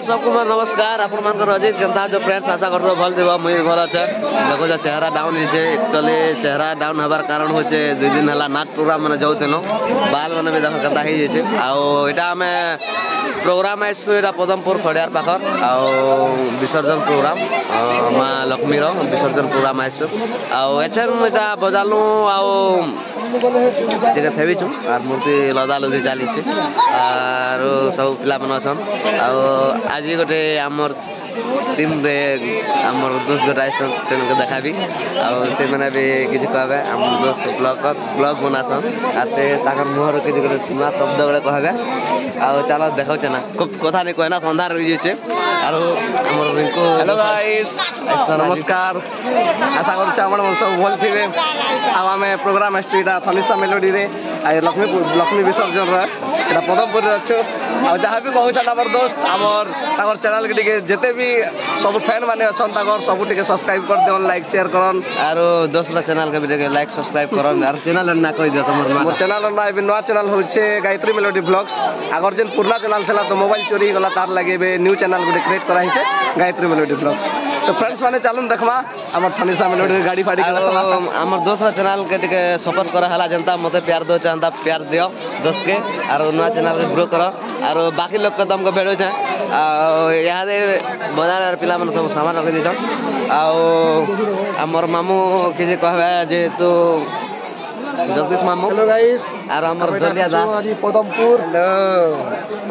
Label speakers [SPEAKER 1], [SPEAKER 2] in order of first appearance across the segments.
[SPEAKER 1] friends सबको मोर नमस्कार आपण मानकर अजीत जनता जो फ्रेंड्स आशा कर भल देबा मुई भल আছে देखो जो चेहरा डाउन हिचे एक्चुअली चेहरा डाउन हबार कारण होचे 2 दिन हला नाच प्रोग्राम माने जाउतेनो बाल माने भी देखो कता ही जेचे आ एटा हमें प्रोग्राम आइसु एटा पदमपुर खड़ियार पाखर आ विसर्जन प्रोग्राम मां लक्ष्मी रो विसर्जन programme आइसु uh एचन Etah बजालु uh JK फेबिछु are मूर्ति लदा लदी चाली छे आर सब पिला मन अछन आ आज गोटे हमर टीम रे हमर दोस्त गोटा से देखाबी आ से माने भी किछ कहबे हम दोस्त ब्लॉग बनासन आ से ताकर मुहर किछ गोटे सुना शब्द गले कहबे आ चलो देखौ छना कथा नै कहना संधार होई जेछे आरो हमर रिंकू हेलो गाइस नमस्कार आशा करछु हमर सब भल थिबे आ हमें प्रोग्राम आसीटा थनिसा मेलोडी रे आ लक्ष्मी विसर्जन रे एटा पदमपुर रे अछु आ जहां भी कहू छन हमर दोस्त हमर ताकर चैनल के टिके जते भी सब फैन माने अछन ताकर सब टिके सब्सक्राइब कर देन लाइक शेयर करन आरो दोस्त चैनल के भी टिके लाइक सब्सक्राइब करन आरो चैनल ना कहि दियो तमर मोर चैनल ना भी नया चैनल होछे गायत्री मेलोडी ब्लॉग्स अगर जेन पुराना चैनल छला तो मोबाइल चोरी गला तार लागेबे न्यू चैनल गुटे क्रिएट करा हिचे गायत्री मेलोडी ब्लॉग्स तो फ्रेंड्स माने चालून देखमा हमर थनिसा मेलोडी गाड़ी फाड़ी के हमर दोस्त चैनल के टिके सपोर्ट करा हला जनता मते प्यार दो चाहता प्यार दियो दोस्त के आरो नया चैनल के ग्रो करो आरो बाकी लोग के तुमको भेड़ो छे आ यादे बनार पिला मन सब सामान रख दिजन आ हमर मामू के जे कहबे जे तो जगदीश मामू हेलो गाइस आर हमर दलिया दा आज पदमपुर हेलो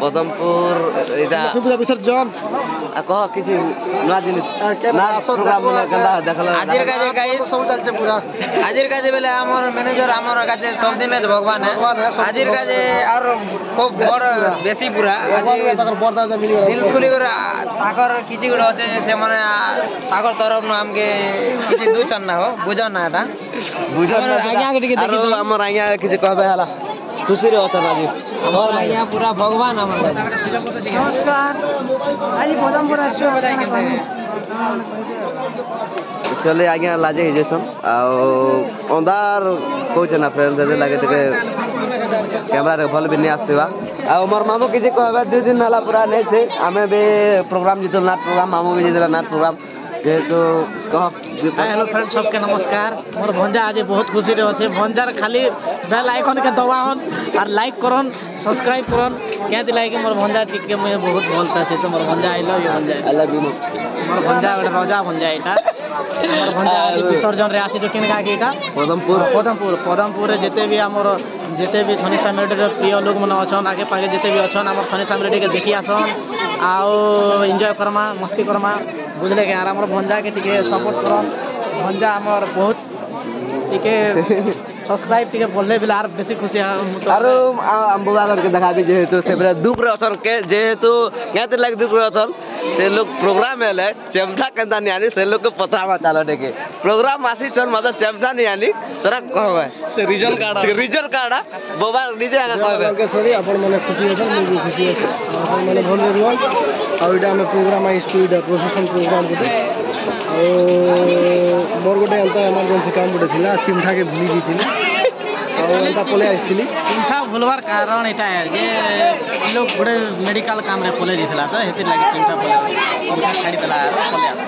[SPEAKER 1] पदमपुर एटा लक्ष्मी विसर्जन आ कह किछि नया जिनिस ना प्रोग्राम गंदा देखला आजिर का जे गाइस सब चलছে पूरा आजिर का जे बेले हमर मैनेजर हमर काছে सब दिन में भगवान है आजिर का जे और खूब बड़ बेसी पूरा आज ताकर बरदा जे मिली दिल खुली कर ताकर किछि गुड আছে से माने ताकर तरफ न हमके किछि दु चन्ना हो बुझन ना एटा बुझन आज्ञा के आरो हमर आज्ञा किछि कहबे हला खुशी रे अछन आज हमर आज्ञा पूरा भगवान हमर नमस्कार आज पदमपुर आसो चले आज्ञा लाजे हिजेसन आ अंधार कोच ना फ्रेंड दे लागे तके कैमरा रे भल भी नहीं आस्तिबा आ हमर मामू किछि कहबे 2 दिन हला पूरा नै छे हमें बे प्रोग्राम जितल नाट प्रोग्राम मामू भी जितल नाट प्रोग्राम तो हेलो फ्रेंड्स सबके नमस्कार मोर भंजा आज बहुत खुशी रे अछि भंजार खाली बेल आइकन के दबावन और लाइक करन सब्सक्राइब करन क्या दिलाई के मोर भंजा टिके मैं बहुत भलता से तो मोर भंजा आई लव यू मोर भंजा राजा भंजा एटा मोर भंजा आज विसर्जन रे आसी जो किनका के एटा पदमपुर रे जते भी हमर जते भी थनिसा मेलोडी रे प्रिय लोग मन अछन आगे पागे जते भी अछन हमर थनिसा मेलोडी के देखि आसन आओ एन्जॉय करमा मस्ती करमा बुझले के आर हमर भंजा के टिके सपोर्ट करन भंजा हमर बहुत टिके सब्सक्राइब टिके बोलले बिला आर बेसी खुशी आरो अंबुवा करके देखाबी जेहेतु सेबरे दुख रे असन के जेहेतु याते लाग दुख रे असन से लोग प्रोग्राम हेले चेमठा केंदा नि आनी से लोग के पता बतालो देखे प्रोग्राम आसी चल मत चेमठा नि आनी सरा कहबे से रीजन कार्ड बोबा निजे आगा कहबे के सॉरी अपन माने खुशी असन मैं भी खुशी अछि अपन माने भल रिवन आ इडा में प्रोग्राम आई स्टूडियो प्रोसेशन प्रोग्राम को और मोर गोटे अंत इमरजेंसी काम गोटे थिला चिमठा के भूली गईथिली और अंता पले आइथिली चिमठा भूलवार कारण एटा है जे लोग गोटे मेडिकल काम रे पले दिथला तो हेति लागि चिमठा पले चिमठा छाडी देला पले आस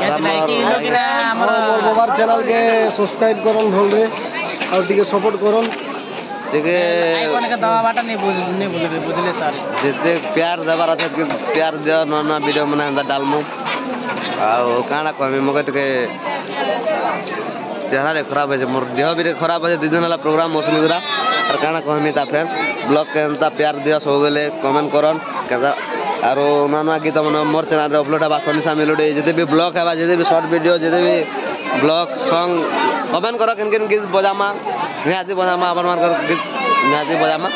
[SPEAKER 1] केति लागि लोग ना हमर मोबाइल चैनल के सब्सक्राइब करन भल रे और टिके सपोर्ट करन टिके आइकन के दबा बाटा नहीं भूलबे बुझले सर जते प्यार देबार अछि कि प्यार दियो न वीडियो मने हम डालमु आ काना कहबे मगे टिके चेहरा रे खराब है मोर देह भी खराब है 2 दिन वाला प्रोग्राम मौसमी गुरा और काना कहमी ता फ्रेंड्स ब्लॉग के अंता प्यार दियो सब बेले कमेंट करन कदा आरो ननवा गीत मन मोर चैनल रे अपलोड बा थनिसा मेलोडी जते भी ब्लॉग है जते भी शॉर्ट वीडियो जते भी ब्लॉग सॉन्ग कमेंट करो किन गीत बजामा निहाती बजामा अपन मान कर गीत निहाती बजामा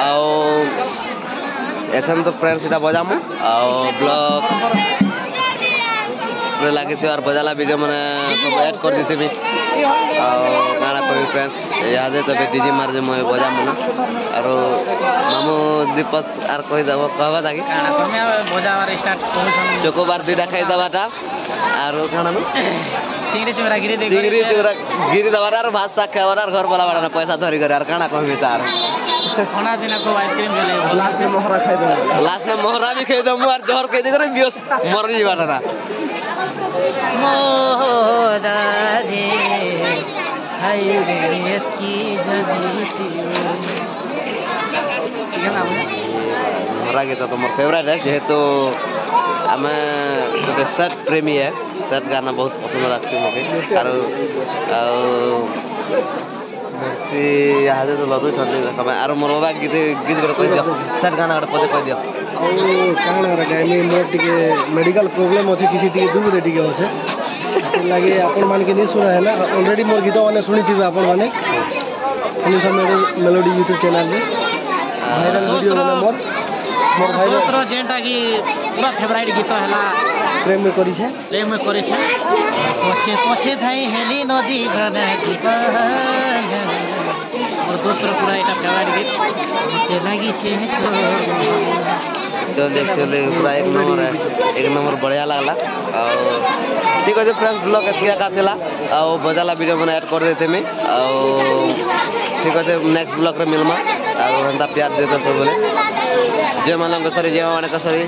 [SPEAKER 1] आ एछन तो फ्रेंड्स इटा बजामु आ रे लागी थी और बजाला वीडियो मैंने सब ऐड कर दी थी काना कही फ्रेंड्स याद तबे डीजे मार जे मैं बजा मन और मामू दीपक आर कही देव कहबा ताकि
[SPEAKER 2] बजावार स्टार्ट करूछन
[SPEAKER 1] चोकोबार दुटा खाई दबाटा और काना
[SPEAKER 2] चिंगरी चोरा गिरी दे
[SPEAKER 1] चिंगरी चोरा गिरी दबार और भात साग खावर और घर वाला बड़ा पैसा धरी करे और काना कहबी तार
[SPEAKER 2] खाना दिन को आइसक्रीम गेले
[SPEAKER 1] लास्ट में मोहरा खाई दे लास्ट में मोहरा भी खाई दम और जहर खाई दे करे बियोस मर जी बाटा
[SPEAKER 2] मोहरा रे खाई रे की जदी
[SPEAKER 1] मोहरा गीत तो मोर फेवरेट है जेहेतु आमे गोटे सेट प्रेमी है सेट गाना बहुत पसंद लागছে मोके मूर्ति यहाँ तो लदु छले समय और मोर बाबा गीत गीत गोटे कह दियो सेट गाना गोटे पदे कह दियो
[SPEAKER 3] काଣା गाइनी मोर टिके मेडिकल प्रॉब्लम अछि किसी टिके दूर टिके अछि लागे आपण मान के नहीं सुना है ना ऑलरेडी मोर गीत माने सुनी थी आपण माने सुनी सब मेलोडी यूट्यूब चैनल में वायरल वीडियो होला मोर भाई
[SPEAKER 2] दोस्तरो जेंटा की पूरा फेवरेट गीत हला
[SPEAKER 3] प्रेम में करी छे
[SPEAKER 2] पछे पछे थाई हेली नदी भरा दीवाना और दोस्तरो पूरा एटा फेवरेट गीत मते लागी छे
[SPEAKER 1] चले पूरा एक नंबर बढ़िया लगला ठीक है फ्रेंड्स ब्लॉग एतिया का थिला आ बजाला वीडियो मैंने ऐड कर देते में ठीक है नेक्स्ट ब्लॉग रे मिलमा आ हंदा प्यार देते सब बोले जय मालंग सरी जय माने का सरी